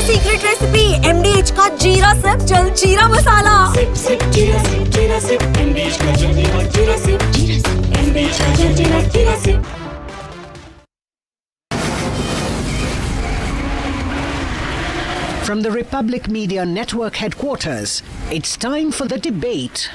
Secret recipe MDH का जीरा SIP जल जीरा मसाला। सिप सिप जीरा सिप MDH का जल जीरा सिप MDH का जल जीरा SIP. From the Republic Media Network headquarters, it's time for the debate.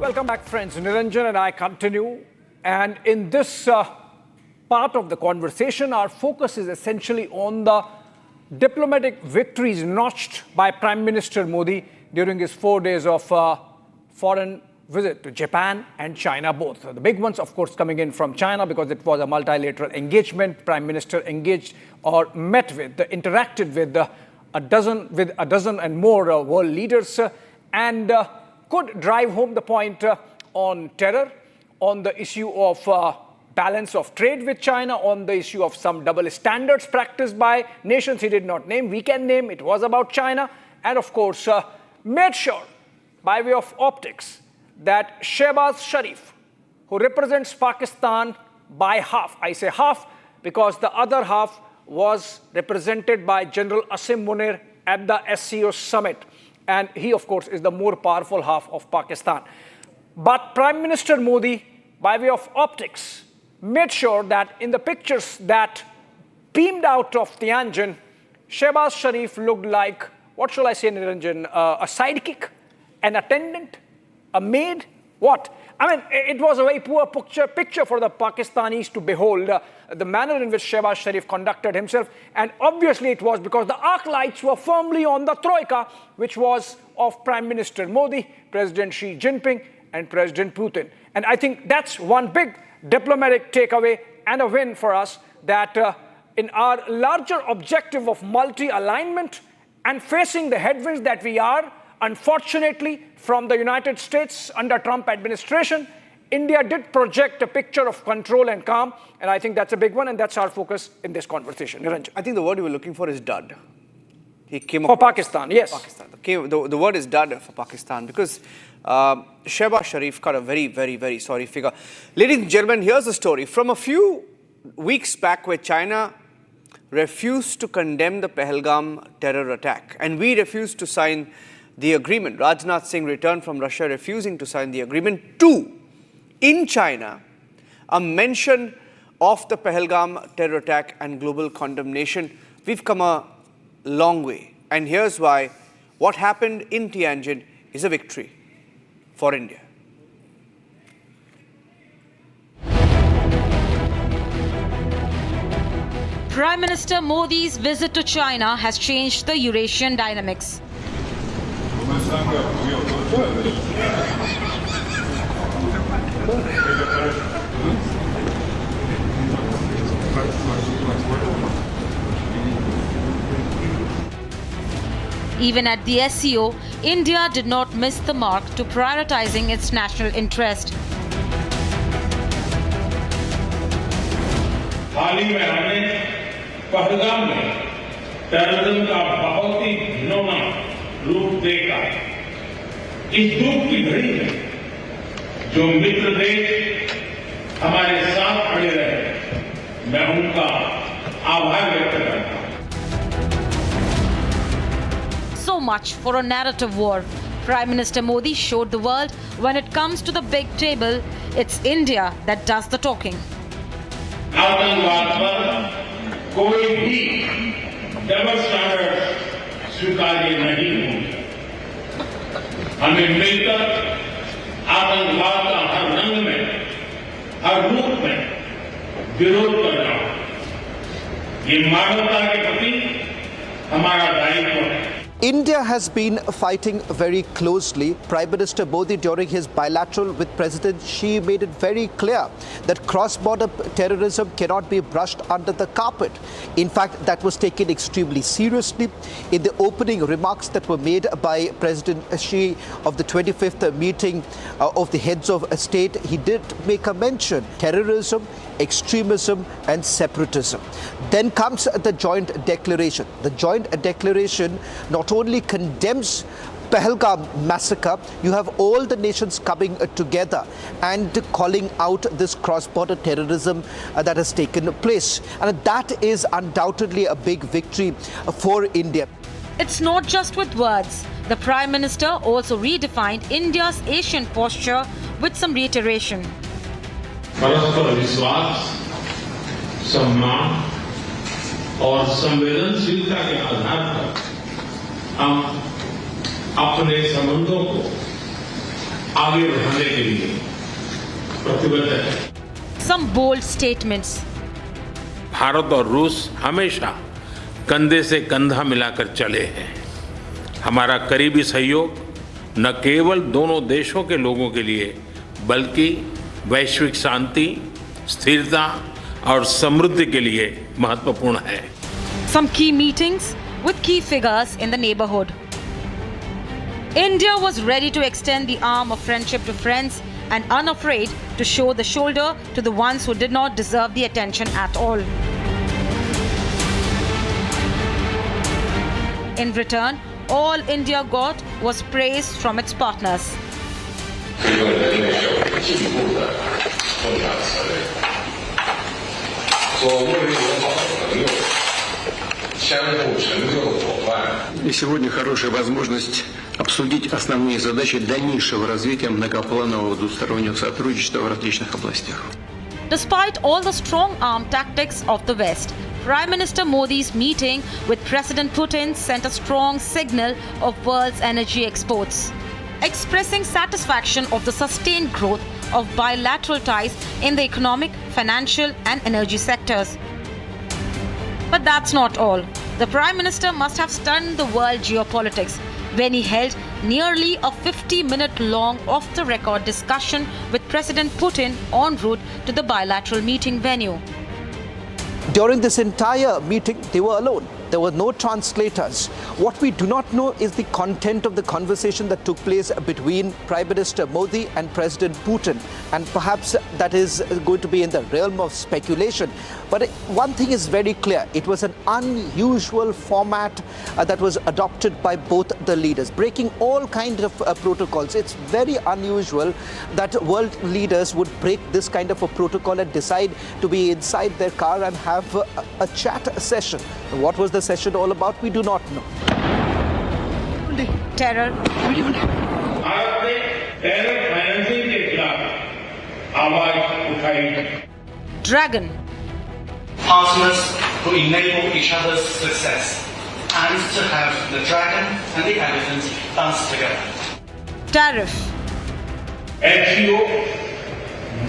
Welcome back, friends. Niranjan and I continue. And in this part of the conversation, our focus is essentially on the diplomatic victories notched by Prime Minister Modi during his 4 days of foreign visit to Japan and China both. The big ones, of course, coming in from China because it was a multilateral engagement. Prime Minister engaged or met with, interacted with a dozen and more world leaders and could drive home the point on terror, on the issue of balance of trade with China, on the issue of some double standards practiced by nations he did not name. We can name, it was about China. And of course, made sure, by way of optics, that Shehbaz Sharif, who represents Pakistan by half, I say half because the other half was represented by General Asim Munir at the SCO summit. And he, of course, is the more powerful half of Pakistan. But Prime Minister Modi, by way of optics, made sure that in the pictures that beamed out of Tianjin, Shehbaz Sharif looked like, what shall I say, Niranjan, a sidekick, an attendant, a maid, what? I mean, it was a very poor picture for the Pakistanis to behold, the manner in which Shehbaz Sharif conducted himself. And obviously it was because the arc lights were firmly on the troika, which was of Prime Minister Modi, President Xi Jinping, and President Putin. And I think that's one big diplomatic takeaway and a win for us, that in our larger objective of multi-alignment and facing the headwinds that we are, unfortunately, from the United States under Trump administration, India did project a picture of control and calm, and I think that's a big one, and that's our focus in this conversation. Niranjan. I think the word you were looking for is dud. He came for Pakistan, yes. Pakistan. The word is dud for Pakistan because Shehbaz Sharif got a very, very, very sorry figure. Ladies and gentlemen, here's the story. From a few weeks back where China refused to condemn the Pahalgam terror attack, and we refused to sign the agreement. Rajnath Singh returned from Russia refusing to sign the agreement. Two, in China, a mention of the Pahalgam terror attack and global condemnation. We've come a long way. And here's why. What happened in Tianjin is a victory for India. Prime Minister Modi's visit to China has changed the Eurasian dynamics. Even at the SCO, India did not miss the mark to prioritizing its national interest. हाल ही में हमने पहलगाम में terrorism का बहुत ही घिनौना रूप देखा। इस दुख की घड़ी में जो मित्र देश हमारे साथ खड़े रहे, मैं उनका आभार व्यक्त करता हूं। So much for a narrative war. Prime Minister Modi showed the world when it comes to the big table, it's India that does the talking. आतंकवाद पर कोई भी डबल स्टैंडर्ड स्वीकार्य नहीं होंगे। हमें मिलकर आतंकवाद का हर रंग में, हर रूप में विरोध करना, ये मानवता के प्रति हमारा दायित्व है। India has been fighting very closely. Prime Minister Modi, during his bilateral with President Xi, made it very clear that cross-border terrorism cannot be brushed under the carpet. In fact, that was taken extremely seriously. In the opening remarks that were made by President Xi of the 25th meeting of the heads of state, he did make a mention: terrorism, extremism and separatism. Then comes the joint declaration. The joint declaration not only condemns Pahalgam massacre, you have all the nations coming together and calling out this cross-border terrorism that has taken place. And that is undoubtedly a big victory for India. It's not just with words. The Prime Minister also redefined India's Asian posture with some reiteration. परस्पर विश्वास, सम्मान और संवेदनशीलता के आधार पर हम अपने संबंधों को आगे बढ़ाने के लिए प्रतिबद्ध हैं। Some bold statements. भारत और रूस हमेशा कंधे से कंधा मिलाकर चले हैं। हमारा करीबी सहयोग न केवल दोनों देशों के लोगों के लिए बल्कि वैश्विक शांति, स्थिरता और समृद्धि के लिए महत्वपूर्ण है। Some key meetings with key figures in the neighborhood. India was ready to extend the arm of friendship to friends and unafraid to show the shoulder to the ones who did not deserve the attention at all. In return, all India got was praise from its partners. И сегодня хорошая возможность обсудить основные задачи дальнейшего развития многопланового двустороннего сотрудничества в различных областях. Despite all the strong-arm tactics of the West, Prime Minister Modi's meeting with President Putin sent a strong signal of world's energy exports, expressing satisfaction of the sustained growth of bilateral ties in the economic, financial and energy sectors. But that's not all. The Prime Minister must have stunned the world geopolitics when he held nearly a 50-minute long off-the-record discussion with President Putin en route to the bilateral meeting venue. During this entire meeting, they were alone. There were no translators. What we do not know is the content of the conversation that took place between Prime Minister Modi and President Putin. And perhaps that is going to be in the realm of speculation. But one thing is very clear. It was an unusual format that was adopted by both the leaders, breaking all kinds of protocols. It's very unusual that world leaders would break this kind of a protocol and decide to be inside their car and have a chat session. What was the session all about? We do not know. Terror. Dragon. Partners who enable each other's success and to have the dragon and the elephant dance together. Tariff. SEO,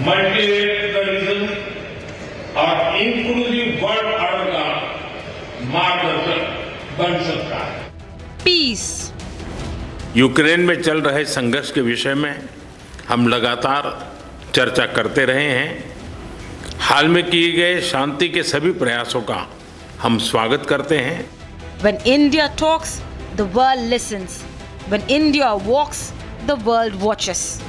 multilateralism और inclusive world order का मार्गदर्शक बन सकता है। Peace. Ukraine में चल रहे संघर्ष के विषय में हम लगातार चर्चा करते रहे हैं। हाल में किए गए शांति के सभी प्रयासों का हम स्वागत करते हैं। When India talks, the world listens. When India walks, the world watches.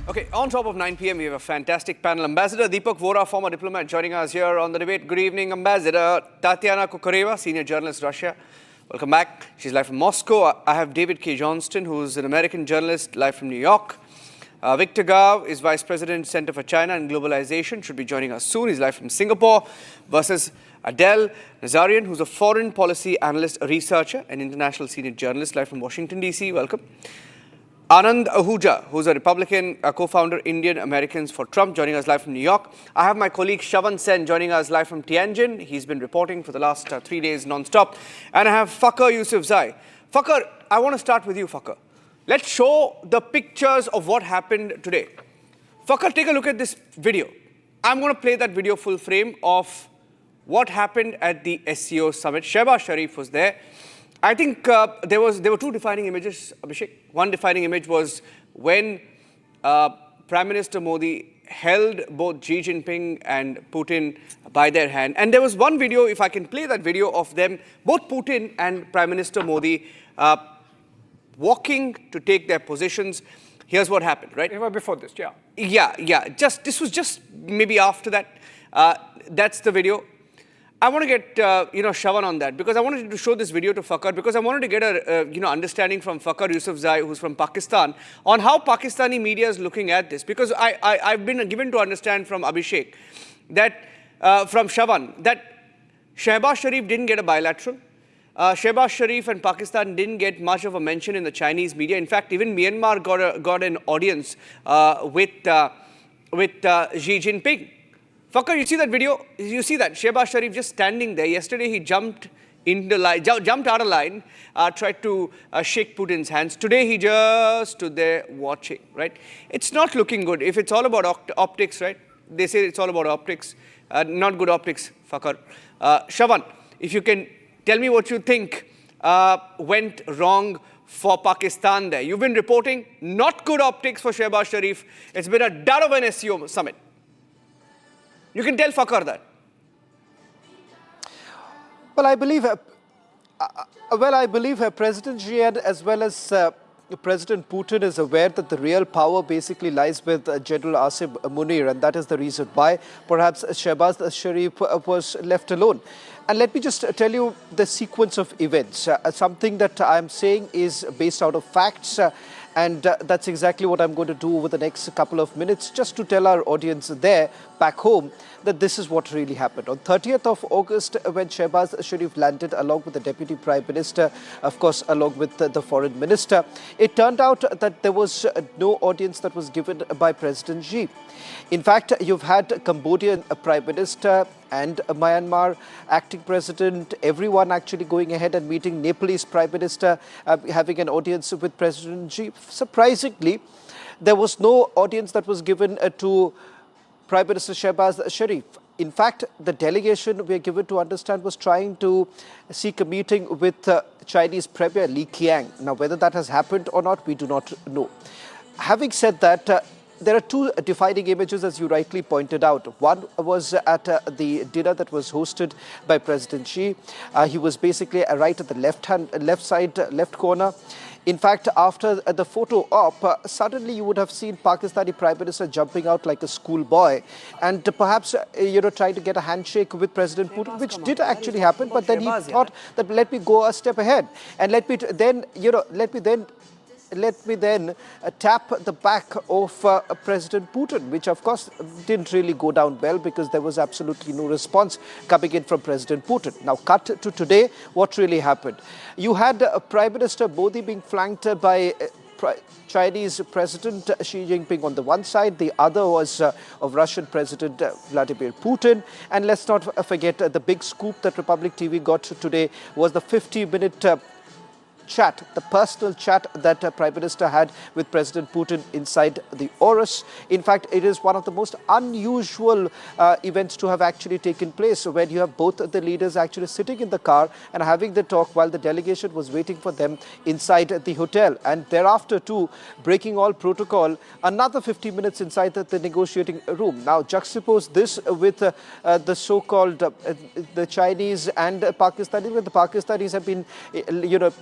Okay, on top of 9 p.m, we have a fantastic panel. Ambassador Deepak Vora, former diplomat, joining us here on the debate. Good evening, Ambassador. Tatiana Kukareva, senior journalist, Russia. Welcome back. She's live from Moscow. I have David K. Johnston, who's an American journalist, live from New York. Victor Gao is Vice President, Center for China and Globalization, should be joining us soon. He's live from Singapore. Versus Adel Nazarian, who's a foreign policy analyst, a researcher, and international senior journalist, live from Washington, D.C. Welcome. Anand Ahuja, who's a Republican co-founder, Indian Americans for Trump, joining us live from New York. I have my colleague Shavan Sen joining us live from Tianjin. He's been reporting for the last 3 days non-stop. And I have Fakhar Yousafzai. Fakhar, I want to start with you, Fakhar. Let's show the pictures of what happened today. Fakhar, take a look at this video. I'm going to play that video full frame of what happened at the SCO summit. Shehbaz Sharif was there. I think there were two defining images, Abhishek. One defining image was when Prime Minister Modi held both Xi Jinping and Putin by their hand. And there was one video, if I can play that video, of them, both Putin and Prime Minister Modi walking to take their positions. Here's what happened, right? Even before this, yeah. Yeah. This was just maybe after that. That's the video. I want to get, Shravan on that, because I wanted to show this video to Fakhar, because I wanted to get a, understanding from Fakhar Yusufzai, who's from Pakistan, on how Pakistani media is looking at this. Because I've been given to understand from Abhishek, that, from Shravan, that Shehbaz Sharif didn't get a bilateral. Shehbaz Sharif and Pakistan didn't get much of a mention in the Chinese media. In fact, even Myanmar got an audience with Xi Jinping. Fakhar, you see that video? You see that Shehbaz Sharif just standing there. Yesterday, he jumped in the line, jumped out of line, tried to shake Putin's hands. Today, he just stood there watching, right? It's not looking good. If it's all about optics, right? They say it's all about optics. Not good optics, Fakhar. Shravan, if you can tell me what you think went wrong for Pakistan there. You've been reporting not good optics for Shehbaz Sharif. It's been a dud of an SCO summit. You can tell Fakhar that. Well, I believe President Xi as well as President Putin is aware that the real power basically lies with General Asim Munir, and that is the reason why perhaps Shehbaz Sharif was left alone. And let me just tell you the sequence of events. Something that I'm saying is based out of facts. And that's exactly what I'm going to do over the next couple of minutes, just to tell our audience there, back home, that this is what really happened. On 30th of August, when Shehbaz Sharif landed along with the Deputy Prime Minister, of course, along with the Foreign Minister, it turned out that there was no audience that was given by President Xi. In fact, you've had Cambodian Prime Minister and Myanmar acting president, everyone actually going ahead and meeting Nepalese Prime Minister, having an audience with President Xi. Surprisingly, there was no audience that was given to Prime Minister Shehbaz Sharif. In fact, the delegation we are given to understand was trying to seek a meeting with Chinese Premier Li Qiang. Now, whether that has happened or not, we do not know. Having said that, there are two defining images, as you rightly pointed out. One was at the dinner that was hosted by President Xi. He was basically right at the left corner. In fact, after the photo op, suddenly you would have seen Pakistani Prime Minister jumping out like a schoolboy and perhaps, trying to get a handshake with President Putin, which did actually happen. But then he thought that let me go a step ahead and let me then tap the back of President Putin, which of course didn't really go down well because there was absolutely no response coming in from President Putin. Now, cut to today, what really happened? You had Prime Minister Modi being flanked by Chinese President Xi Jinping on the one side, the other was of Russian President Vladimir Putin. And let's not forget the big scoop that Republic TV got today was the 50-minute chat, the personal chat that Prime Minister had with President Putin inside the Oris. In fact, it is one of the most unusual events to have actually taken place, when you have both the leaders actually sitting in the car and having the talk while the delegation was waiting for them inside the hotel. And thereafter too, breaking all protocol, another 50 minutes inside the negotiating room. Now, juxtapose this with the so-called the Chinese and Pakistanis, where the Pakistanis have been,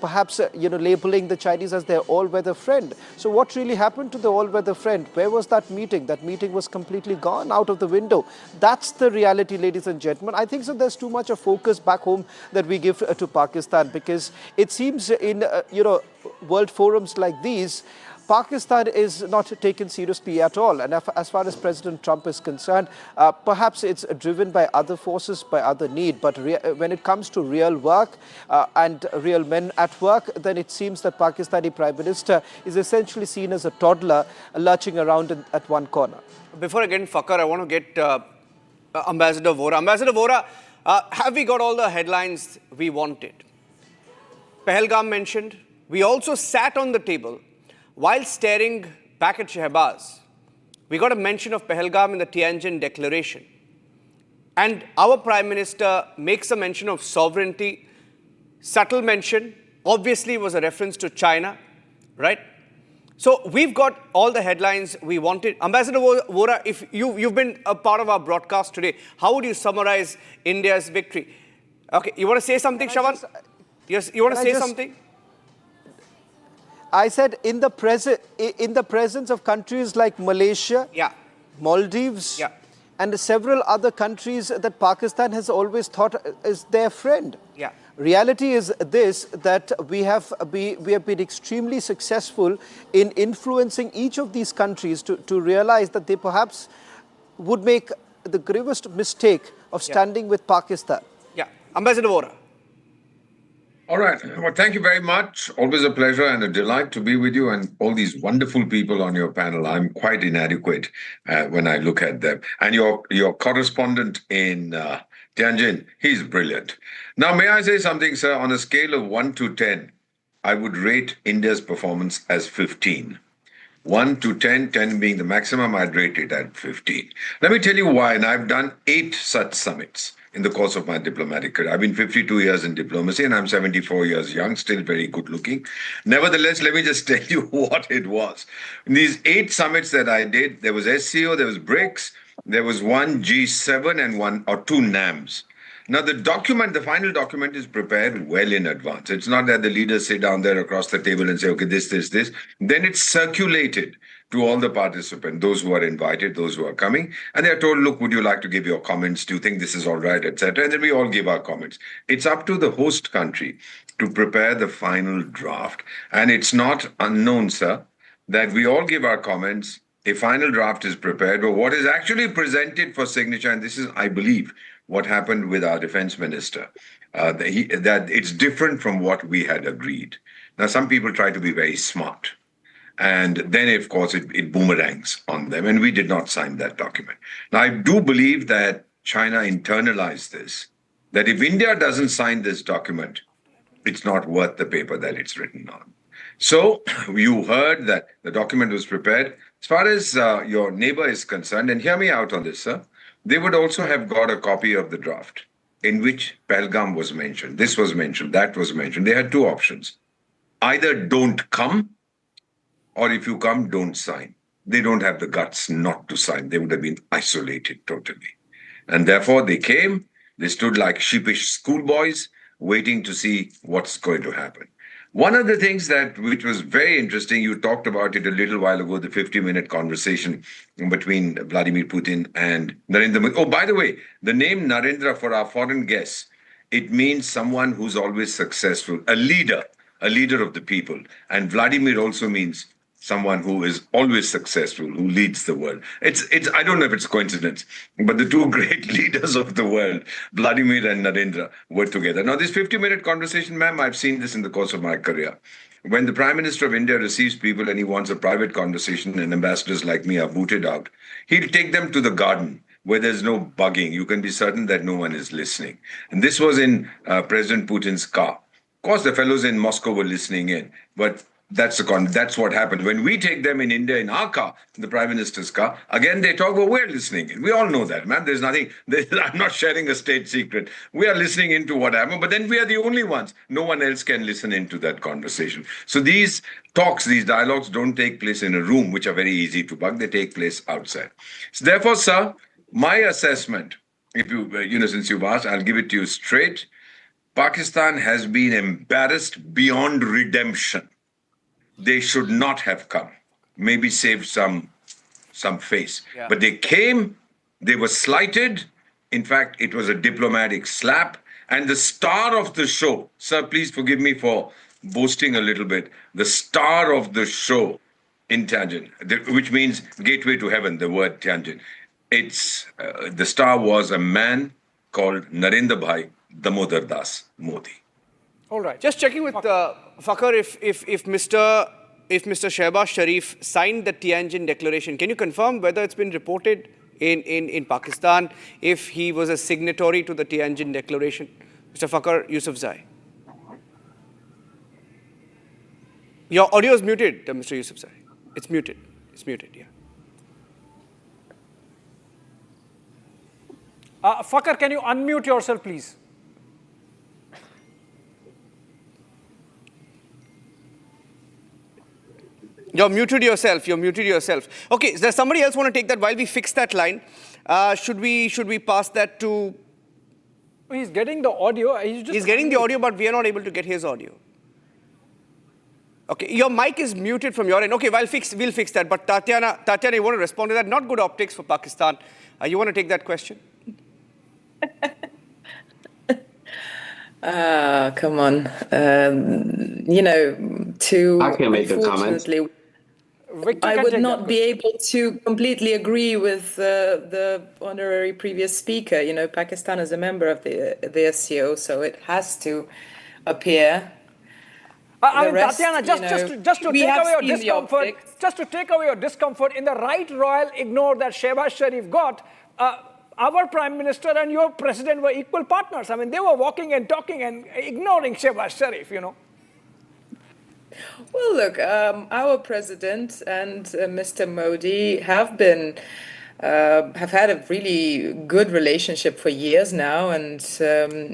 perhaps labeling the Chinese as their all-weather friend. So what really happened to the all-weather friend? Where was that meeting? That meeting was completely gone out of the window. That's the reality, ladies and gentlemen. I think so there's too much of focus back home that we give to Pakistan, because it seems in, world forums like these, Pakistan is not taken seriously at all. And as far as President Trump is concerned, perhaps it's driven by other forces, by other need. But when it comes to real work and real men at work, then it seems that Pakistani Prime Minister is essentially seen as a toddler lurching around at one corner. Before I get in Fakhar, I want to get Ambassador Vora. Ambassador Vora, have we got all the headlines we wanted? Pahalgam mentioned. We also sat on the table while staring back at Shehbaz, we got a mention of Pahalgam in the Tianjin Declaration. And our Prime Minister makes a mention of sovereignty, subtle mention, obviously was a reference to China, right? So we've got all the headlines we wanted. Ambassador Vora, if you've been a part of our broadcast today, how would you summarize India's victory? Okay, you want to say something, Shravan? Yes, you want to say something? I said in the presence of countries like Malaysia, Maldives, and several other countries that Pakistan has always thought is their friend. Reality is this, that we have been extremely successful in influencing each of these countries to realize that they perhaps would make the gravest mistake of standing with Pakistan. Ambassador Vora. All right. Well, thank you very much. Always a pleasure and a delight to be with you and all these wonderful people on your panel. I'm quite inadequate when I look at them. And your correspondent in Tianjin, he's brilliant. Now, may I say something, sir? On a scale of 1 to 10, I would rate India's performance as 15. 1 to 10, 10 being the maximum, I'd rate it at 15. Let me tell you why, and I've done 8 such summits in the course of my diplomatic career. I've been 52 years in diplomacy and I'm 74 years young, still very good looking. Nevertheless, let me just tell you what it was. In these 8 summits that I did, there was SCO, there was BRICS, there was one G7 and 1 or 2 NAMs. Now, the final document is prepared well in advance. It's not that the leaders sit down there across the table and say, okay, this. Then it's circulated to all the participants, those who are invited, those who are coming. And they're told, look, would you like to give your comments? Do you think this is all right, etc.? And then we all give our comments. It's up to the host country to prepare the final draft. And it's not unknown, sir, that we all give our comments. A final draft is prepared, but what is actually presented for signature, and this is, I believe, what happened with our defense minister, that it's different from what we had agreed. Now, some people try to be very smart. And then, of course, it boomerangs on them. And we did not sign that document. Now, I do believe that China internalized this, that if India doesn't sign this document, it's not worth the paper that it's written on. So you heard that the document was prepared. As far as your neighbor is concerned, and hear me out on this, sir, they would also have got a copy of the draft in which Pahalgam was mentioned. This was mentioned, that was mentioned. They had 2 options. Either don't come, or if you come, don't sign. They don't have the guts not to sign. They would have been isolated totally. And therefore, they came, they stood like sheepish schoolboys, waiting to see what's going to happen. One of the things which was very interesting, you talked about it a little while ago, the 50-minute conversation between Vladimir Putin and Narendra Modi. Oh, by the way, the name Narendra for our foreign guests, it means someone who's always successful, a leader of the people. And Vladimir also means someone who is always successful, who leads the world. It's I don't know if it's coincidence, but the 2 great leaders of the world, Vladimir and Narendra, were together. Now, this 50-minute conversation, ma'am, I've seen this in the course of my career. When the Prime Minister of India receives people and he wants a private conversation and ambassadors like me are booted out, he'll take them to the garden where there's no bugging. You can be certain that no one is listening. And this was in President Putin's car. Of course, the fellows in Moscow were listening in, but that's what happened. When we take them in India in our car, the Prime Minister's car, again they talk, well, we're listening in. We all know that, man. There's nothing, I'm not sharing a state secret. We are listening into what happened, but then we are the only ones. No one else can listen into that conversation. So these talks, these dialogues don't take place in a room, which are very easy to bug. They take place outside. So therefore, sir, my assessment, if since you've asked, I'll give it to you straight. Pakistan has been embarrassed beyond redemption. They should not have come. Maybe saved some face. Yeah. But they came, they were slighted. In fact, it was a diplomatic slap. And the star of the show, sir, please forgive me for boasting a little bit, the star of the show in Tianjin, which means gateway to heaven, the word Tianjin. It's the star was a man called Narendra Bhai Damodar Das Modi. All right. Just checking with Fakhar, if Mr. Shehbaz Sharif signed the Tianjin Declaration, can you confirm whether it's been reported in Pakistan if he was a signatory to the Tianjin Declaration? Mr. Fakhar Yousafzai. Your audio is muted, Mr. U.S.S.R. It's muted. It's muted, yeah. Fakar, can you unmute yourself, please? You're muted yourself. You're muted yourself. Okay, does somebody else want to take that while we fix that line? Should we pass that to? He's getting the audio. He's getting the audio, but we are not able to get his audio. Okay, your mic is muted from your end. Okay, we'll fix that. But Tatiana, you want to respond to that? Not good optics for Pakistan. You want to take that question? Come on. I can make a comment. I would not be able to completely agree with the honorary previous speaker. Pakistan is a member of the SCO, so it has to appear. Tatiana, just to take away your discomfort, in the right royal ignore that Shehbaz Sharif got, our prime minister and your president were equal partners. I mean, they were walking and talking and ignoring Shehbaz Sharif, Well, look, our president and Mr. Modi have had a really good relationship for years now, and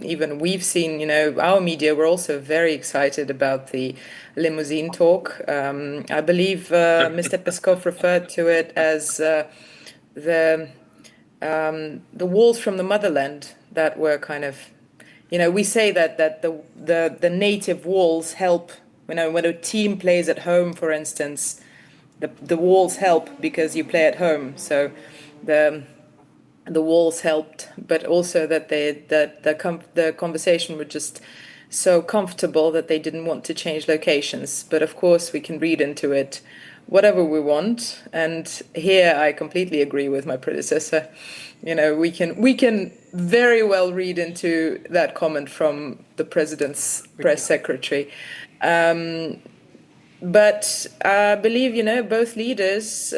even we've seen, our media were also very excited about the limousine talk. I believe Mr. Peskov referred to it as the walls from the motherland that were kind of, we say that the native walls help. When a team plays at home, for instance, the walls help because you play at home. So the walls helped, but also that the conversation was just so comfortable that they didn't want to change locations. But of course, we can read into it whatever we want. And here I completely agree with my predecessor. We can very well read into that comment from the president's press secretary. But I believe, both leaders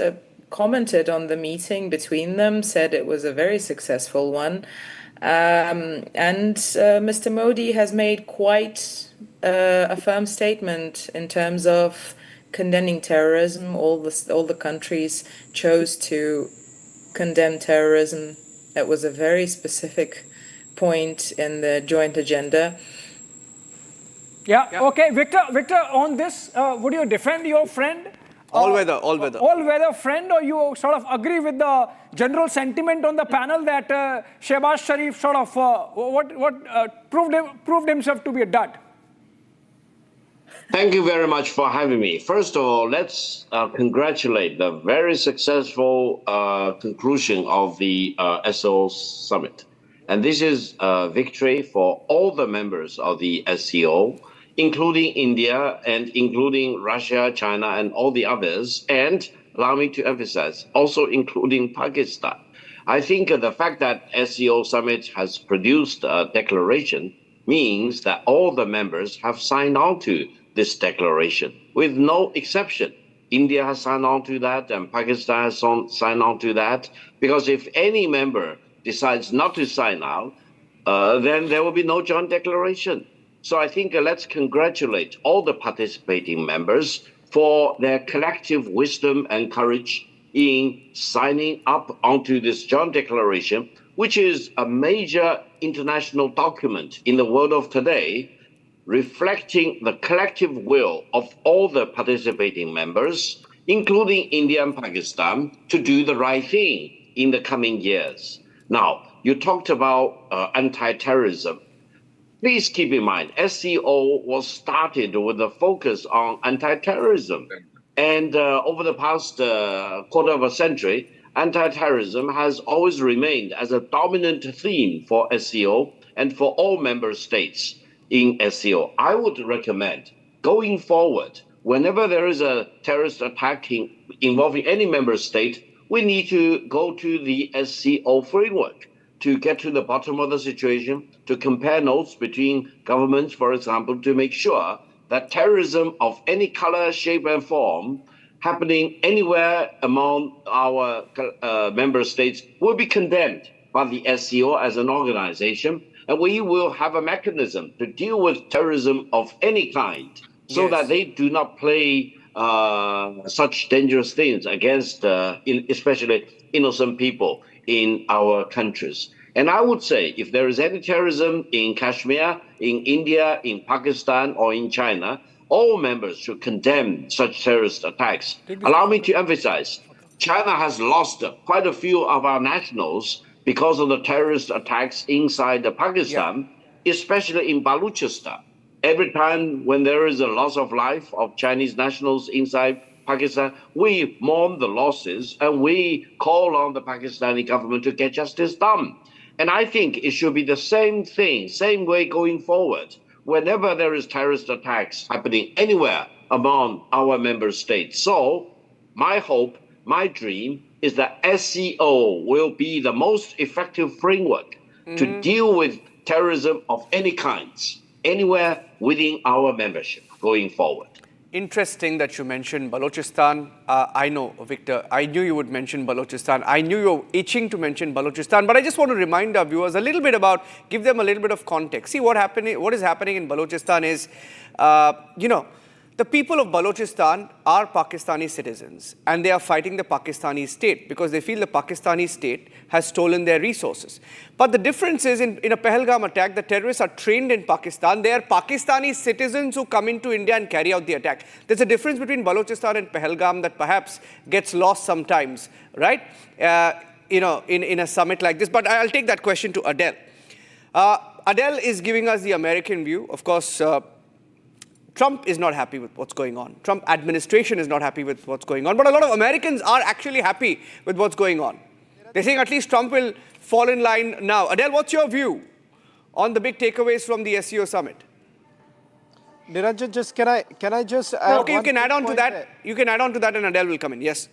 commented on the meeting between them, said it was a very successful one. And Mr. Modi has made quite a firm statement in terms of condemning terrorism. All the countries chose to condemn terrorism. That was a very specific point in the joint agenda. Yeah. Okay, Victor, on this, would you defend your friend? All-weather friend, or you sort of agree with the general sentiment on the panel that Shehbaz Sharif sort of proved himself to be a dud? Thank you very much for having me. First of all, let's congratulate the very successful conclusion of the SCO summit. And this is a victory for all the members of the SCO, including India and including Russia, China, and all the others, and allow me to emphasize, also including Pakistan. I think the fact that SCO summit has produced a declaration means that all the members have signed on to this declaration, with no exception. India has signed on to that, and Pakistan has signed on to that, because if any member decides not to sign out, then there will be no joint declaration. So I think let's congratulate all the participating members for their collective wisdom and courage in signing up onto this joint declaration, which is a major international document in the world of today, reflecting the collective will of all the participating members, including India and Pakistan, to do the right thing in the coming years. Now, you talked about anti-terrorism. Please keep in mind, SCO was started with a focus on anti-terrorism. And over the past quarter of a century, anti-terrorism has always remained as a dominant theme for SCO and for all member states in SCO. I would recommend, going forward, whenever there is a terrorist attack involving any member state, we need to go to the SCO framework to get to the bottom of the situation, to compare notes between governments, for example, to make sure that terrorism of any color, shape, and form happening anywhere among our member states will be condemned by the SCO as an organization, and we will have a mechanism to deal with terrorism of any kind so that they do not play such dangerous things against, especially innocent people in our countries. And I would say if there is any terrorism in Kashmir, in India, in Pakistan, or in China, all members should condemn such terrorist attacks. Allow me to emphasize, China has lost quite a few of our nationals because of the terrorist attacks inside Pakistan, especially in Balochistan. Every time when there is a loss of life of Chinese nationals inside Pakistan, we mourn the losses and we call on the Pakistani government to get justice done. And I think it should be the same thing, same way going forward. Whenever there is terrorist attacks happening anywhere among our member states. So my hope, my dream is that SCO will be the most effective framework to deal with terrorism of any kinds, anywhere within our membership going forward. Interesting that you mentioned Balochistan. I know, Victor, I knew you would mention Balochistan. I knew you were itching to mention Balochistan, but I just want to remind our viewers a little bit about, give them a little bit of context. See, what is happening in Balochistan is, the people of Balochistan are Pakistani citizens and they are fighting the Pakistani state because they feel the Pakistani state has stolen their resources. But the difference is in a Pahalgam attack, the terrorists are trained in Pakistan. They are Pakistani citizens who come into India and carry out the attack. There's a difference between Balochistan and Pahalgam that perhaps gets lost sometimes, right? In a summit like this. But I'll take that question to Adele. Adele is giving us the American view. Of course, Trump is not happy with what's going on. Trump administration is not happy with what's going on. But a lot of Americans are actually happy with what's going on. They're saying at least Trump will fall in line now. Adele, what's your view on the big takeaways from the SCO summit? Niranjan, just can I just add okay, you can add on to that. There. You can add on to that and Adele will come in. Yes.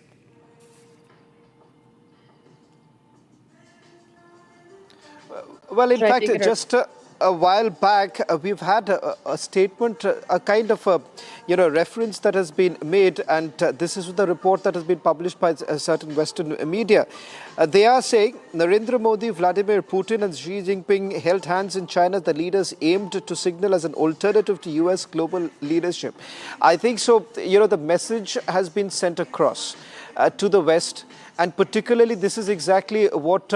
Well, in fact, just a while back, we've had a statement, a kind of reference that has been made, and this is the report that has been published by certain Western media. They are saying Narendra Modi, Vladimir Putin and Xi Jinping held hands in China. The leaders aimed to signal as an alternative to U.S. global leadership. I think so, the message has been sent across to the West, and particularly this is exactly what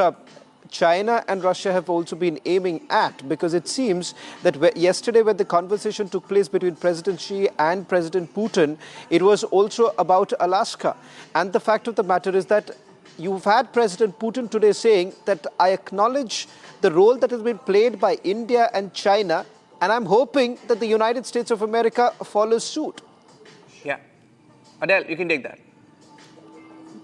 China and Russia have also been aiming at, because it seems that yesterday when the conversation took place between President Xi and President Putin, it was also about Alaska. And the fact of the matter is that you've had President Putin today saying that I acknowledge the role that has been played by India and China, and I'm hoping that the United States of America follows suit. Yeah. Adele, you can take that.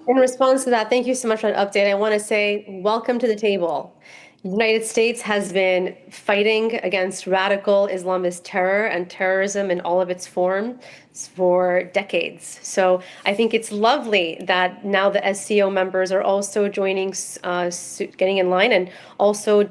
In response to that, thank you so much for that update. I want to say welcome to the table. The United States has been fighting against radical Islamist terror and terrorism in all of its forms for decades. So I think it's lovely that now the SCO members are also joining, getting in line and also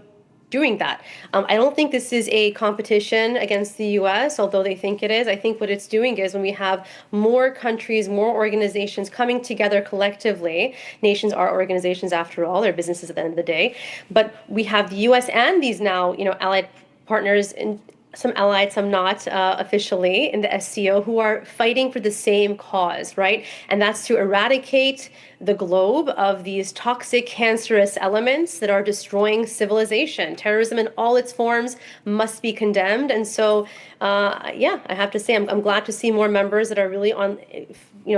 doing that. I don't think this is a competition against the U.S., although they think it is. I think what it's doing is when we have more countries, more organizations coming together collectively, nations are organizations after all, they're businesses at the end of the day, but we have the U.S. and these now, allied partners, in some allied, some not officially in the SCO, who are fighting for the same cause, right? And that's to eradicate the globe of these toxic, cancerous elements that are destroying civilization. Terrorism in all its forms must be condemned. And so, I have to say, I'm glad to see more members that are really on,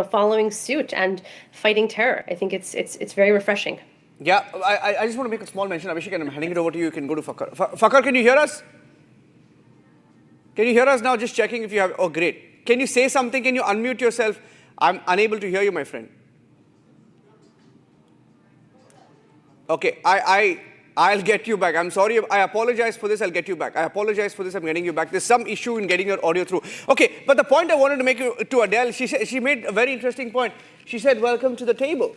following suit and fighting terror. I think it's very refreshing. Yeah, I just want to make a small mention, Abhishek, and I'm handing it over to you. You can go to Fakhar. Fakhar, can you hear us? Can you hear us now? Just checking if you have. Oh, great. Can you say something? Can you unmute yourself? I'm unable to hear you, my friend. Okay, I'll get you back. I'm sorry. I apologize for this. I'll get you back. I apologize for this. I'm getting you back. There's some issue in getting your audio through. Okay, but the point I wanted to make to Adele, she made a very interesting point. She said, welcome to the table.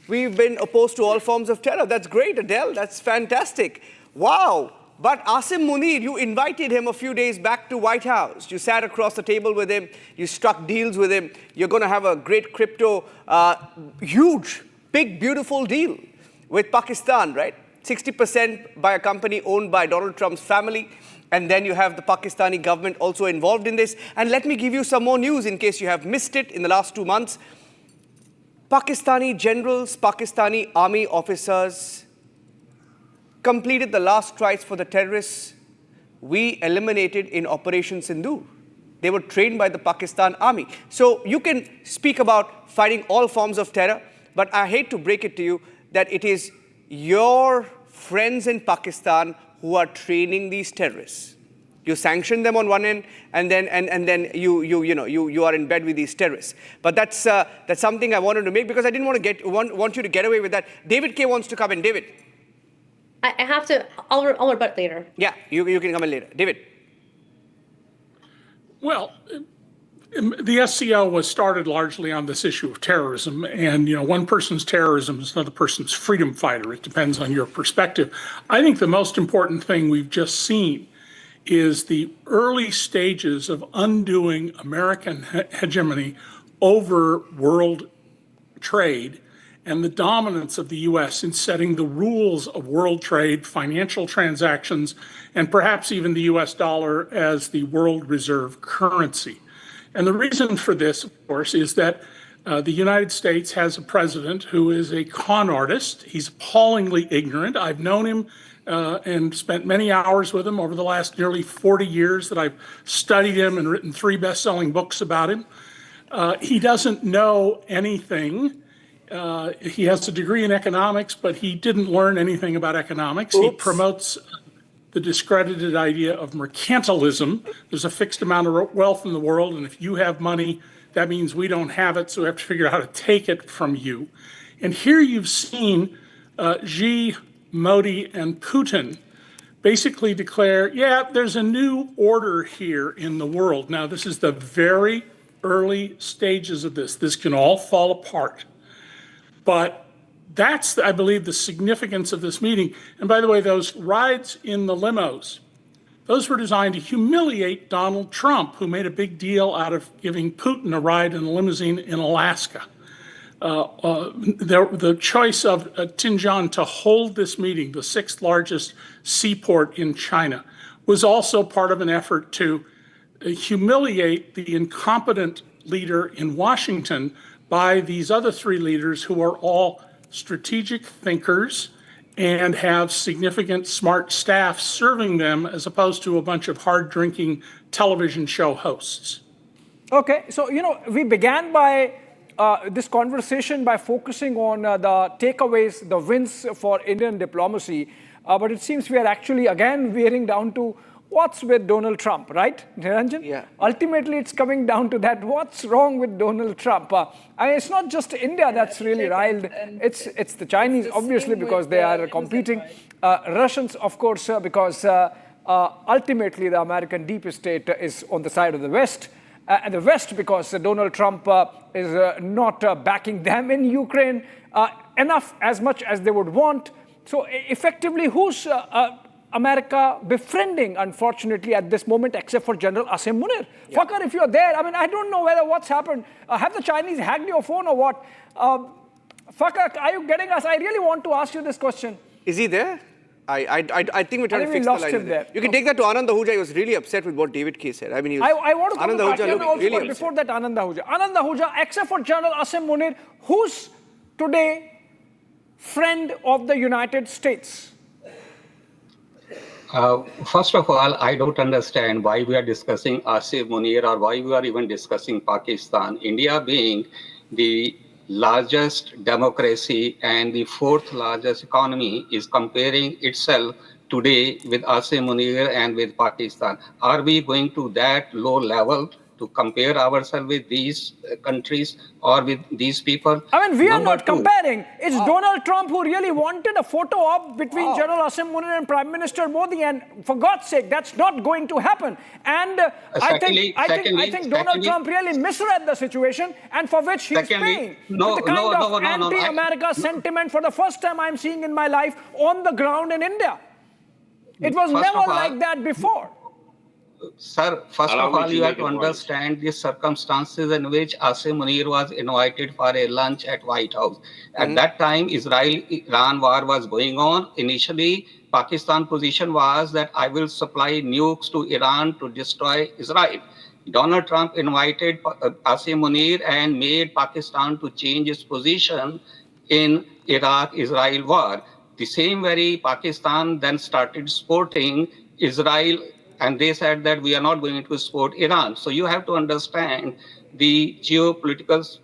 We've been opposed to all forms of terror. That's great, Adele. That's fantastic. Wow. But Asim Munir, you invited him a few days back to White House. You sat across the table with him. You struck deals with him. You're going to have a great crypto, huge, big, beautiful deal with Pakistan, right? 60% by a company owned by Donald Trump's family. And then you have the Pakistani government also involved in this. And let me give you some more news in case you have missed it in the last 2 months. Pakistani generals, Pakistani army officers completed the last strikes for the terrorists we eliminated in Operation Sindoor. They were trained by the Pakistan army. So you can speak about fighting all forms of terror, but I hate to break it to you that it is your friends in Pakistan who are training these terrorists. You sanction them on one end, and then you are in bed with these terrorists. But that's something I wanted to make because I didn't want you to get away with that. David K wants to come in. David, I have to. I'll rebut later. Yeah, you can come in later. David. Well, the SCO was started largely on this issue of terrorism, and one person's terrorism is another person's freedom fighter. It depends on your perspective. I think the most important thing we've just seen is the early stages of undoing American hegemony over world trade and the dominance of the U.S. in setting the rules of world trade, financial transactions, and perhaps even the U.S. dollar as the world reserve currency. And the reason for this, of course, is that the United States has a president who is a con artist. He's appallingly ignorant. I've known him and spent many hours with him over the last nearly 40 years that I've studied him and written 3 best-selling books about him. He doesn't know anything. He has a degree in economics, but he didn't learn anything about economics. Oops. He promotes the discredited idea of mercantilism. There's a fixed amount of wealth in the world, and if you have money, that means we don't have it, so we have to figure out how to take it from you. And here you've seen Xi, Modi, and Putin basically declare, yeah, there's a new order here in the world. Now, this is the very early stages of this. This can all fall apart. But that's, I believe, the significance of this meeting. And by the way, those rides in the limos, those were designed to humiliate Donald Trump, who made a big deal out of giving Putin a ride in a limousine in Alaska. The choice of Tianjin to hold this meeting, the 6th largest seaport in China, was also part of an effort to humiliate the incompetent leader in Washington by these other 3 leaders who are all strategic thinkers and have significant smart staff serving them as opposed to a bunch of hard-drinking television show hosts. Okay, so, we began by this conversation by focusing on the takeaways, the wins for Indian diplomacy. But it seems we are actually again veering down to what's with Donald Trump, right, Niranjan? Yeah. Ultimately, it's coming down to that. What's wrong with Donald Trump? It's not just India that's really riled. It's the Chinese, obviously, because they are competing. Russians, of course, because ultimately the American deep state is on the side of the West. And the West, because Donald Trump is not backing them in Ukraine enough, as much as they would want. So effectively, who's America befriending, unfortunately, at this moment, except for General Asim Munir? Yeah. Fakar, if you're there, I don't know what's happened. Have the Chinese hacked your phone or what? Fakar, are you getting us? I really want to ask you this question. Is he there? I think we're trying to fix the line there. You can take that to Anand Ahuja. He was really upset with what David K said. I want to come to Ahuja really before that Anand Ahuja. Anand Ahuja, except for General Asim Munir, who's today friend of the United States? First of all, I don't understand why we are discussing Asim Munir or why we are even discussing Pakistan. India being the largest democracy and the 4th largest economy is comparing itself today with Asim Munir and with Pakistan. Are we going to that low level to compare ourselves with these countries or with these people? We are not comparing. It's Donald Trump who really wanted a photo op between General Asim Munir and Prime Minister Modi, and for God's sake, that's not going to happen. And I think Donald Trump really misread the situation, and for which he's paying. The kind of anti-America sentiment for the first time I'm seeing in my life on the ground in India. It was never like that before. Sir, first of all, you have to understand the circumstances in which Asim Munir was invited for a lunch at White House. At that time, Israel-Iran war was going on. Initially, Pakistan position was that I will supply nukes to Iran to destroy Israel. Donald Trump invited Asim Munir and made Pakistan to change its position in Iraq-Israel war. The same very Pakistan then started supporting Israel, and they said that we are not going to support Iran. So you have to understand the geopolitical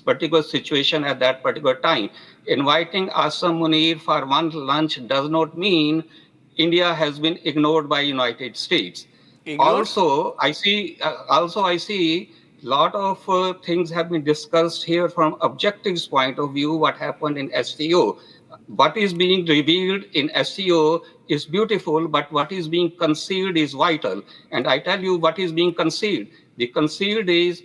particular situation at that particular time. Inviting Asim Munir for one lunch does not mean India has been ignored by United States. Also, I see lot of things have been discussed here from objectives point of view, what happened in SCO. What is being revealed in SCO is beautiful, but what is being concealed is vital. And I tell you what is being concealed. The concealed is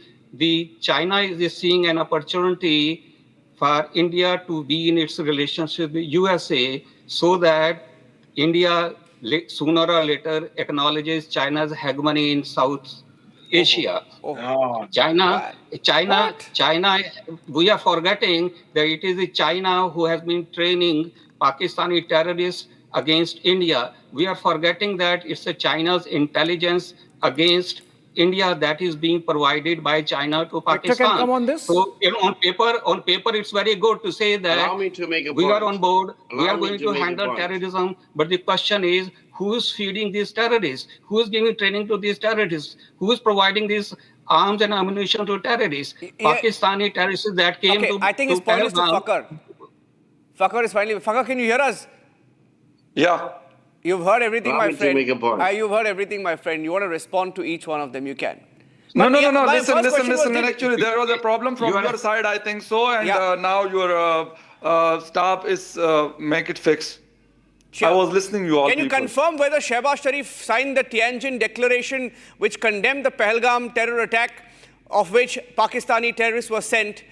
China is seeing an opportunity for India to be in its relationship with USA so that India sooner or later acknowledges China's hegemony in South Asia. China, we are forgetting that it is China who has been training Pakistani terrorists against India. We are forgetting that it's China's intelligence against India that is being provided by China to Pakistan. Can come on this? So on paper, it's very good to say that we are on board, we are going to handle terrorism. But the question is, who is feeding these terrorists? Who is giving training to these terrorists? Who is providing these arms and ammunition to terrorists? Pakistani terrorists that came to I think his point is to Fakhar. Fakhar is finally... Fakhar, can you hear us? Yeah. You've heard everything, my friend. Make a point. You've heard everything, my friend. You want to respond to each one of them, you can. No. Listen. Actually, there was a problem from your side, I think so. And now your staff is make it fix. Sure. I was listening to you all. Can you confirm whether Shehbaz Sharif signed the Tianjin declaration which condemned the Pahalgam terror attack, of which Pakistani terrorists were sent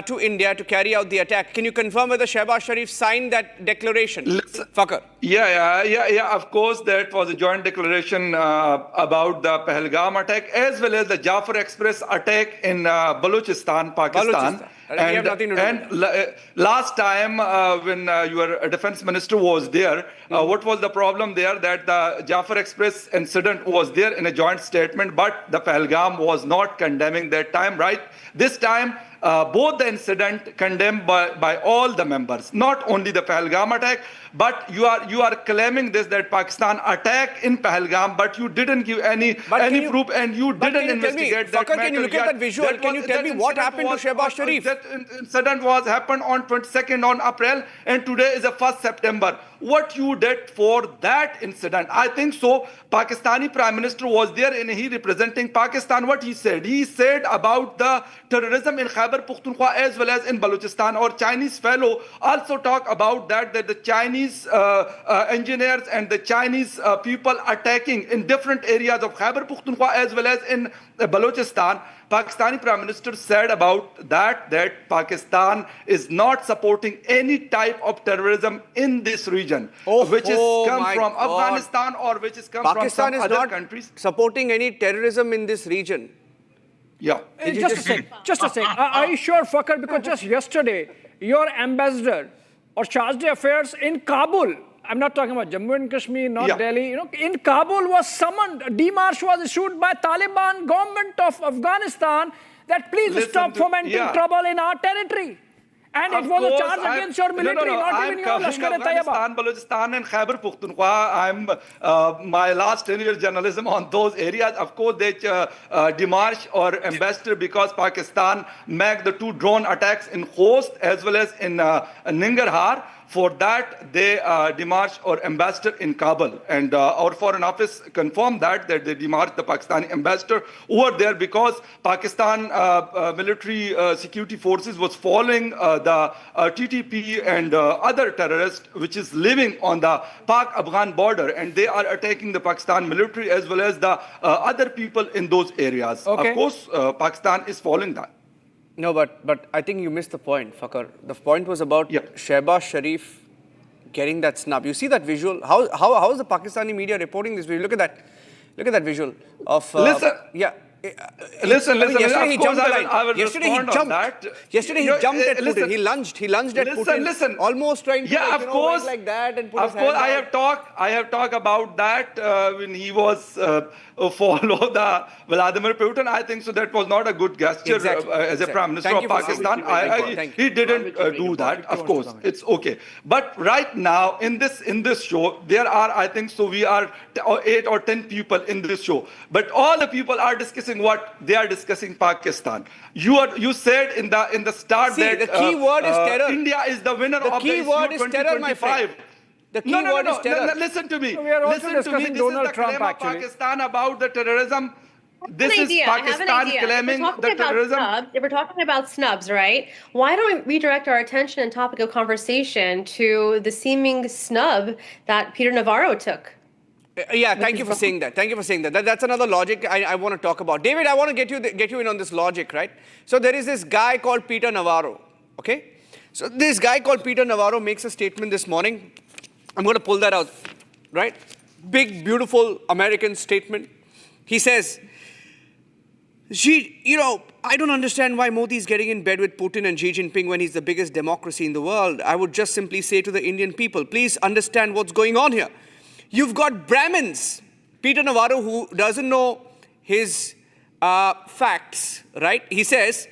to India to carry out the attack? Can you confirm whether Shehbaz Sharif signed that declaration? Fakhar. Yeah. Of course, that was a joint declaration about the Pahalgam attack as well as the Jafar Express attack in Balochistan, Pakistan. We have nothing to do with that. Last time when your defense minister was there, what was the problem there? That the Jafar Express incident was there in a joint statement, but the Pahalgam was not condemning that time, right? This time, both the incident condemned by all the members, not only the Pahalgam attack, but you are claiming this, that Pakistan attacked in Pahalgam, but you didn't give any proof and you didn't investigate that matter. Can you look at that visual? Can you tell me what happened to Shehbaz Sharif? That incident happened on 22nd on April, and today is the 1st September. What you did for that incident? I think so. Pakistani Prime Minister was there and he representing Pakistan. What he said? He said about the terrorism in Khyber Pakhtunkhwa as well as in Balochistan. Our Chinese fellow also talk about that the Chinese engineers and the Chinese people attacking in different areas of Khyber Pakhtunkhwa as well as in Balochistan. Pakistani Prime Minister said about that Pakistan is not supporting any type of terrorism in this region, which is come from Afghanistan or which is come from some other countries. Supporting any terrorism in this region. Yeah. Just a sec. Are you sure, Fakhar? Because just yesterday, your ambassador or charge d'affaires in Kabul, I'm not talking about Jammu and Kashmir, not Delhi. In Kabul was summoned. A demarche was issued by Taliban government of Afghanistan that please stop fomenting trouble in our territory. And it was a charge against your military, not even your Lashkar-e-Taiba. Balochistan and Khyber Pakhtunkhwa. My last 10 years journalism on those areas. Of course, they demarche or ambassador because Pakistan made the 2 drone attacks in Khost as well as in Nangarhar. For that, they demarched our ambassador in Kabul. And our Foreign Office confirmed that they demarched the Pakistani ambassador over there because Pakistan military security forces was following the TTP and other terrorists which is living on the Pak-Afghan border. And they are attacking the Pakistan military as well as the other people in those areas. Of course, Pakistan is following that. No, but I think you missed the point, Fakhar. The point was about Shehbaz Sharif getting that snub. You see that visual? How is the Pakistani media reporting this visual? Look at that visual of... Listen. Yeah. Listen. Yesterday he Of course, jumped the line. I will Yesterday he respond on jumped. that. Yesterday he jumped at Putin. He lunged at Putin. Listen. Almost trying to of course, like that and put of his hand course, out. I have talked about that when he was follow the Vladimir Putin. I think so. That was not a good gesture as a Prime Minister of Pakistan. He didn't do that. Of course, it's okay. But right now in this show, there are, I think so, we are 8 or 10 people in this show. But all the people are discussing what they are discussing Pakistan. You said in the start that the key word is terror. India is the winner of the key word is terror, my friend. The key word is terror. Listen to me. We are also discussing Donald Trump, claim actually. of Pakistan about the terrorism. This is I have an Pakistan idea. claiming the terrorism. If we're talking about snubs, right? Why don't we redirect our attention and topic of conversation to the seeming snub that Peter Navaro took? Yeah, thank you for saying that. That's another logic I want to talk about. David, I want to get you in on this logic, right? So there is this guy called Peter Navaro, okay? So this guy called Peter Navaro makes a statement this morning. I'm going to pull that out, right? Big, beautiful American statement. He says, I don't understand why Modi is getting in bed with Putin and Xi Jinping when he's the biggest democracy in the world. I would just simply say to the Indian people, please understand what's going on here. You've got Brahmins, Peter Navaro, who doesn't know his facts, right? He says,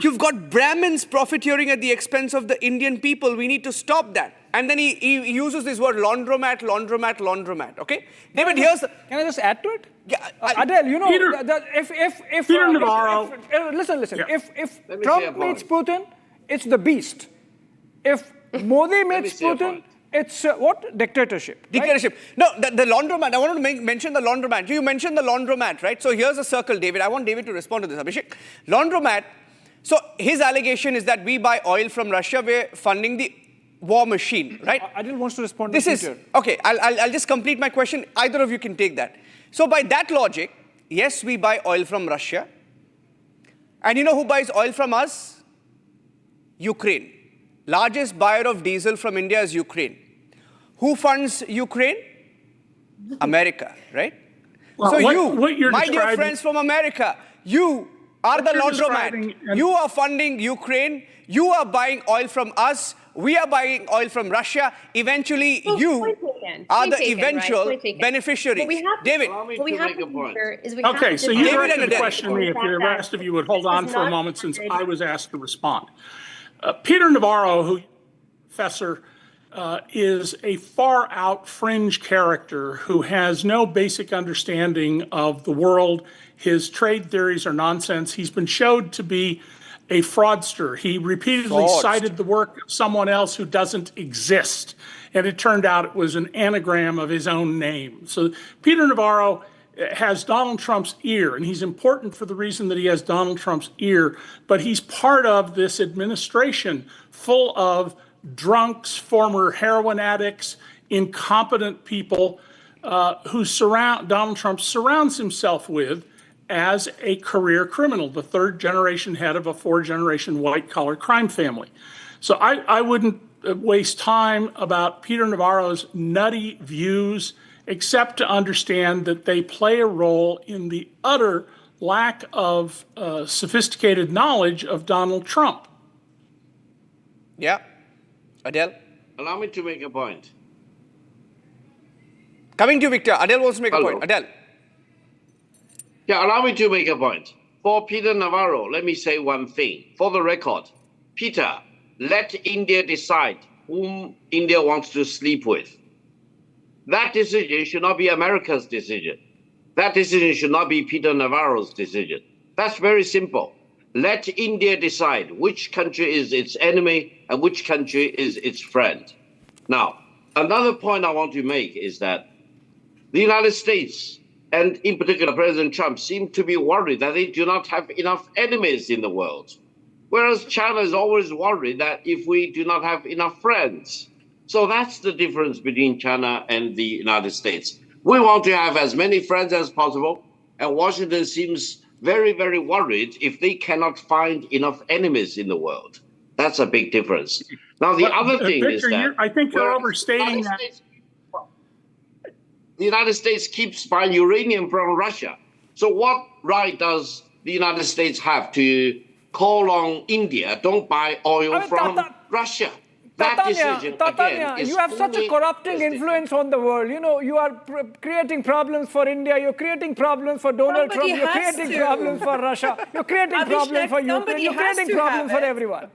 you've got Brahmins profiteering at the expense of the Indian people. We need to stop that. And then he uses this word laundromat, okay? David, Can I just add to it? Yeah, Adele, if Peter Navaro. Listen. Yeah. If Trump meets Putin, it's the beast. If Modi meets Putin, it's what? Dictatorship. Dictatorship. Right? No, the laundromat. I want to mention the laundromat. You mentioned the laundromat, right? So here's a circle, David. I want David to respond to this. Abhishek, laundromat. So his allegation is that we buy oil from Russia. We're funding the war machine, right? Adil wants to respond. This is okay. I'll just complete my question. Either of you can take that. So by that logic, yes, we buy oil from Russia. And you know who buys oil from us? Ukraine. Largest buyer of diesel from India is Ukraine. Who funds Ukraine? America, right? Well, so what you're my dear friends from America, you are the laundromat. You are funding Ukraine. You are buying oil from us. We are buying oil from Russia. Eventually, you are the eventual beneficiaries. David. Okay, so you directed the question to me. If the rest of you would hold on for a moment since I was asked to respond. Peter Navaro, who professor, is a far-out fringe character who has no basic understanding of the world. His trade theories are nonsense. He's been showed to be a fraudster. He repeatedly cited the work of someone else who doesn't exist, and it turned out it was an anagram of his own name. So Peter Navaro has Donald Trump's ear, and he's important for the reason that he has Donald Trump's ear, but he's part of this administration full of drunks, former heroin addicts, incompetent people who Donald Trump surrounds himself with as a career criminal, the third generation head of a 4-generation white-collar crime family. So I wouldn't waste time about Peter Navaro's nutty views, except to understand that they play a role in the utter lack of sophisticated knowledge of Donald Trump. Yeah. Adele? Allow me to make a point. Coming to you, Victor. Adele wants to make a point. Adele. Yeah, allow me to make a point. For Peter Navaro, let me say one thing. For the record, Peter, let India decide whom India wants to sleep with. That decision should not be America's decision. That decision should not be Peter Navaro's decision. That's very simple. Let India decide which country is its enemy and which country is its friend. Now, another point I want to make is that the United States, and in particular President Trump, seem to be worried that they do not have enough enemies in the world. Whereas China is always worried that if we do not have enough friends. So that's the difference between China and the United States. We want to have as many friends as possible, and Washington seems very, very worried if they cannot find enough enemies in the world. That's a big difference. Now, the other thing Victor, is that I think you're overstating that. The United States keeps buying uranium from Russia. So what right does the United States have to call on India, don't buy oil from Russia? That decision, again, is you have such a corrupting influence on the world. You know, you are creating problems for India. You're creating problems for Donald Trump. You're creating problems for Russia. You're creating problems for Ukraine. You're creating problems for everyone.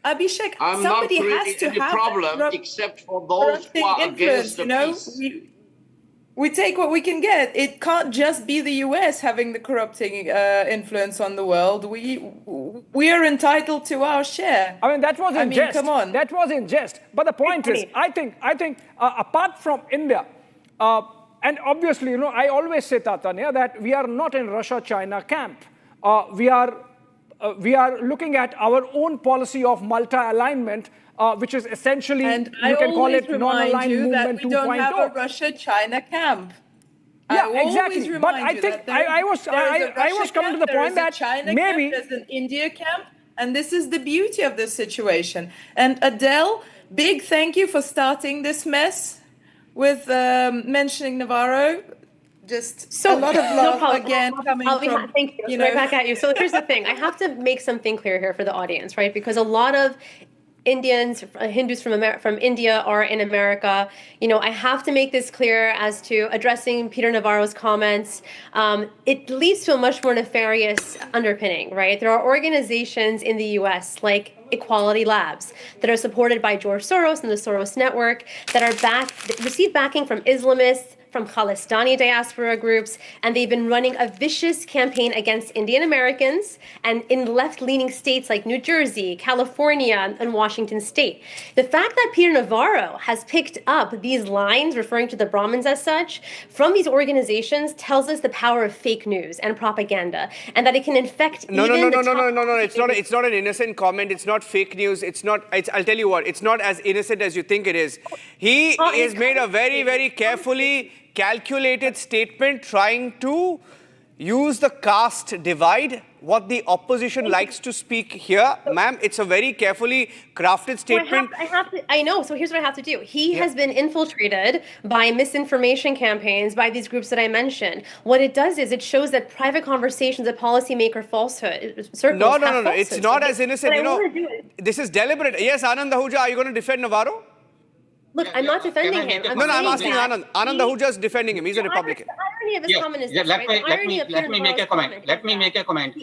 Abhishek, I'm not somebody has creating to any have problem except for those who are against the peace. We take what we can get. It can't just be the U.S. having the corrupting influence on the world. We are entitled to our share. I mean, that was in jest. Come on. That was in jest. But the point is, I think apart from India, and obviously, you know, I always say, Tatanya, that we are not in Russia-China camp. We are looking at our own policy of multi-alignment, which is essentially, and you can call it non-aligned movement 2.0. That we don't have a Russia-China camp. Yeah, exactly. But I think I was coming to the point that maybe there's an India camp, and this is the beauty of this situation. And Adele, big thank you for starting this mess with mentioning Navaro. Just a lot of love again coming from, thank you. You know. Right back at you. So here's the thing. I have to make something clear here for the audience, right? Because a lot of Indians, Hindus from India are in America. You know, I have to make this clear as to addressing Peter Navaro's comments. It leads to a much more nefarious underpinning, right? There are organizations in the U.S. like Equality Labs that are supported by George Soros and the Soros Network that are receive backing from Islamists, from Khalistani diaspora groups, and they've been running a vicious campaign against Indian Americans and in left-leaning states like New Jersey, California, and Washington State. The fact that Peter Navaro has picked up these lines referring to the Brahmins as such from these organizations tells us the power of fake news and propaganda, and that it can infect No. It's not an innocent comment. It's not fake news. I'll tell you what. It's not as innocent as you think it is. He has made a very, very carefully calculated statement trying to use the caste divide, what the opposition likes to speak here. Ma'am, it's a very carefully crafted statement. I know, so here's what I have to do. He has been infiltrated by misinformation campaigns by these groups that I mentioned. What it does is it shows that private conversations at policymaker circles No. It's not as innocent. You know, this is deliberate. Yes, Anand Ahuja, are you going to defend Navaro? Look, I'm not defending him. I'm asking Anand. Anand Ahuja is defending him. He's a Republican. The irony of his comment is this, let me make a comment. Let me make a comment.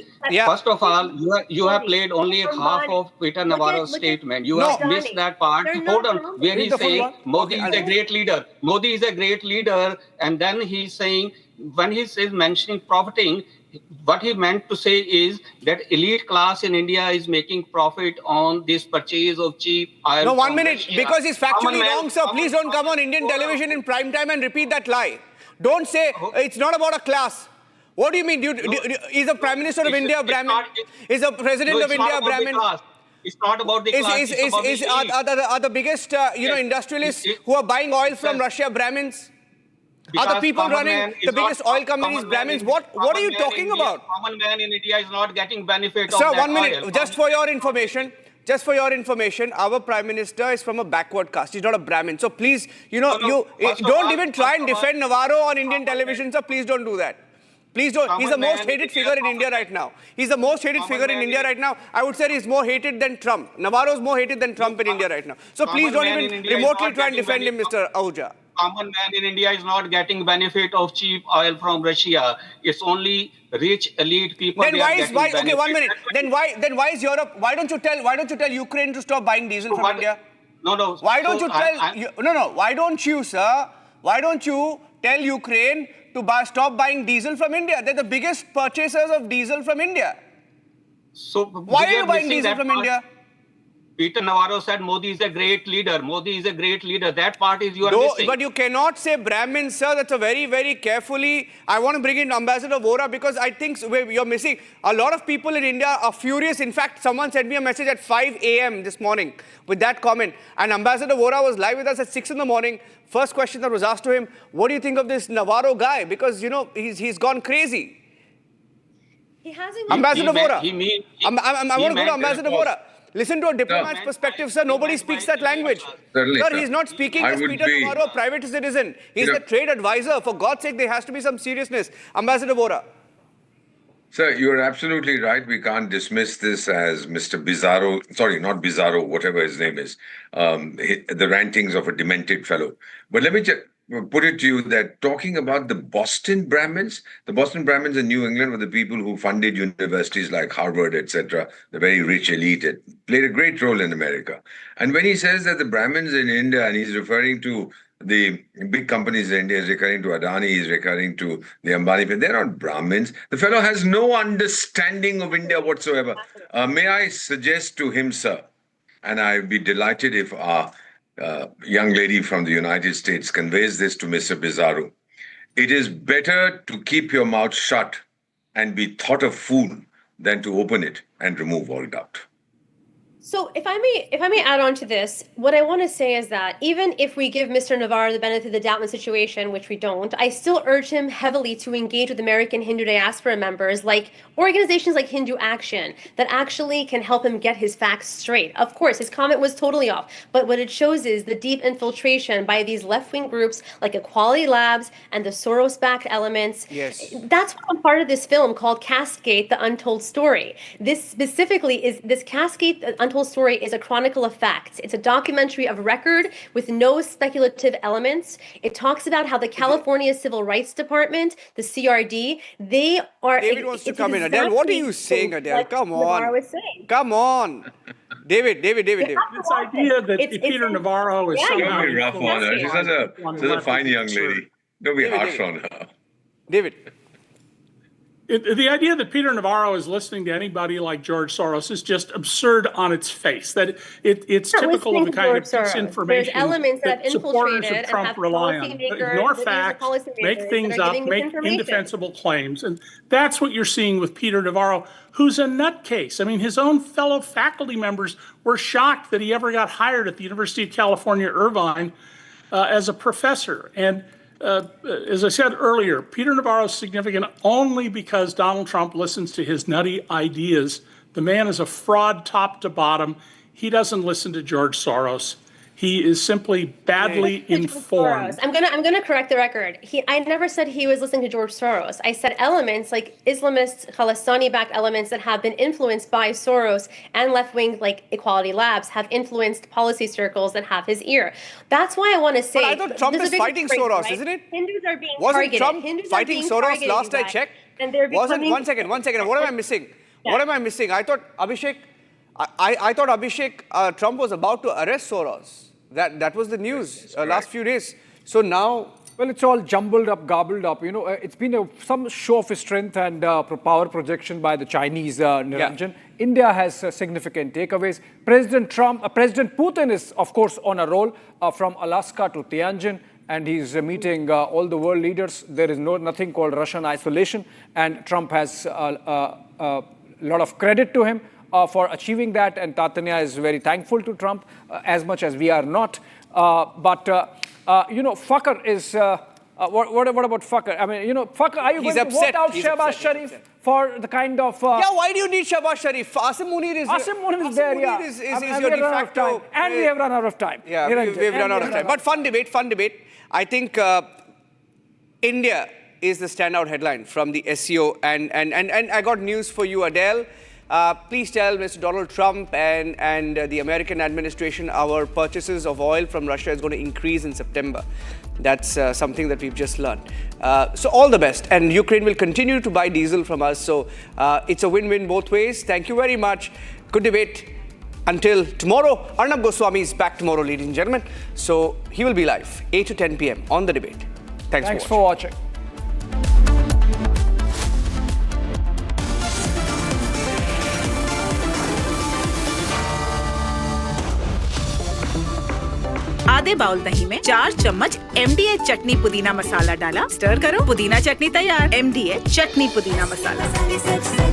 First of all, you have played only half of Peter Navaro's statement. You have missed that part. Hold on, where he's saying Modi is a great leader. Modi is a great leader, and then he's saying, when he says mentioning profiting, what he meant to say is that elite class in India is making profit on this purchase of cheap oil. No, 1 minute. Because he's factually wrong, sir. Please don't come on Indian television in prime time and repeat that lie. Don't say it's not about a class. What do you mean? Is the Prime Minister of India Brahmin? Is the President of India Brahmin? It's not about the class. Are the biggest industrialists who are buying oil from Russia Brahmins? Because are the people running the biggest oil companies Brahmins? What are you talking about? Common man in India is not getting benefit of that. Sir, 1 minute. Oil. Just for your information, our Prime Minister is from a backward caste. He's not a Brahmin. So please, don't even try and defend Navaro on Indian television, sir. Please don't do that. Please don't. He's the most hated figure in India right now. He's the most hated figure in India right now. I would say he's more hated than Trump. Navaro is more hated than Trump in India right now. So please don't even remotely try and defend him, Mr. Ahuja. Common man in India is not getting benefit of cheap oil from Russia. It's only rich elite people. Then why? Okay, 1 minute. Then why is Europe? Why don't you tell Ukraine to stop buying diesel from India? No. Why don't you tell? Why don't you, sir? Why don't you tell Ukraine to stop buying diesel from India? They're the biggest purchasers of diesel from India. So why are you buying diesel from India? Peter Navaro said Modi is a great leader. Modi is a great leader. That part is you are missing. But you cannot say Brahmin, sir. That's a very, very carefully. I want to bring in Ambassador Vora because I think you're missing. A lot of people in India are furious. In fact, someone sent me a message at 5 a.m. this morning with that comment. And Ambassador Vora was live with us at 6 in the morning. First question that was asked to him, what do you think of this Navaro guy? Because, he's gone crazy. He hasn't. Ambassador Vora. I want to go to Ambassador Vora. Listen to a diplomat's perspective, sir. Nobody speaks that language. Certainly, Sir, he's not speaking as Peter Navarro, a private citizen. He's the trade advisor. For God's sake, there has to be some seriousness. Ambassador Vora. Sir, you're absolutely right. We can't dismiss this as Mr. Bizarro, sorry, not Bizarro, whatever his name is, the rantings of a demented fellow. But let me just put it to you that talking about the Boston Brahmins in New England were the people who funded universities like Harvard, etc., the very rich elite. It played a great role in America. And when he says that the Brahmins in India, and he's referring to the big companies in India, is referring to Adani, he's referring to the Ambani, they're not Brahmins. The fellow has no understanding of India whatsoever. May I suggest to him, sir, and I'd be delighted if our young lady from the United States conveys this to Mr. Bizarro. It is better to keep your mouth shut and be thought a fool than to open it and remove all doubt. So if I may add on to this, what I want to say is that even if we give Mr. Navarro the benefit of the doubt in the situation, which we don't, I still urge him heavily to engage with American Hindu diaspora members, like organizations like Hindu Action, that actually can help him get his facts straight. Of course, his comment was totally off, but what it shows is the deep infiltration by these left-wing groups like Equality Labs and the Soros-backed elements. Yes. That's one part of this film called Cascade, The Untold Story. This specifically is, this Cascade, The Untold Story is a chronicle of facts. It's a documentary of record with no speculative elements. It talks about how the California Civil Rights Department, the CRD, they are... David wants to come in. Adele, what are you saying, Adele? Come on. Come on. David. This idea that Peter Navarro is somehow... Don't be rough on her. She's such a fine young lady. Don't be harsh on her. David. The idea that Peter Navarro is listening to anybody like George Soros is just absurd on its face. That it's typical of the kind of disinformation that supporters of Trump rely on. Ignore facts, make things up, make indefensible claims. And that's what you're seeing with Peter Navarro, who's a nutcase. I mean, his own fellow faculty members were shocked that he ever got hired at the University of California, Irvine, as a professor. And as I said earlier, Peter Navarro is significant only because Donald Trump listens to his nutty ideas. The man is a fraud top to bottom. He doesn't listen to George Soros. He is simply badly informed. I'm gonna correct the record. I never said he was listening to George Soros. I said elements like Islamist, Khalistani-backed elements that have been influenced by Soros and left-wing like Equality Labs have influenced policy circles that have his ear. That's why I want to say. But I thought Trump is fighting Soros, right? Isn't it? Hindus are being targeted. Trump Hindus fighting Soros last I checked? And they're becoming... One second. What am I missing? Yeah. What am I missing? I thought Abhishek. I thought Abhishek, Trump was about to arrest Soros. That was the news last few days. So now... Well, it's all jumbled up, garbled up. You know, it's been some show of strength and power projection by the Chinese, Niranjan. Yeah. India has significant takeaways. President Putin is, of course, on a roll from Alaska to Tianjin. And he's meeting all the world leaders. There is nothing called Russian isolation. And Trump has a lot of credit to him for achieving that, and Tatania is very thankful to Trump, as much as we are not. Fucker is... what about Fucker? I mean, Fucker, are you going to vote out Shehbaz Sharif for the kind of... Yeah, why do you need Shehbaz Sharif? Asim Munir is there, yeah. is your de facto... And we have run out of time. Yeah, we've run out of time. But fun debate. I think India is the standout headline from the SEO. And I got news for you, Adele. Please tell Mr. Donald Trump and the American administration our purchases of oil from Russia is going to increase in September. That's something that we've just learned. So all the best. And Ukraine will continue to buy diesel from us. So it's a win-win both ways. Thank you very much. Good debate. Until tomorrow, Arnab Goswami is back tomorrow, ladies and gentlemen. So he will be live 8 to 10 p.m. on The Debate. Thanks for watching. आधे bowl दही में 4 चम्मच MDH चटनी पुदीना मसाला डाला, stir करो, पुदीना चटनी तैयार। MDH चटनी पुदीना मसाला।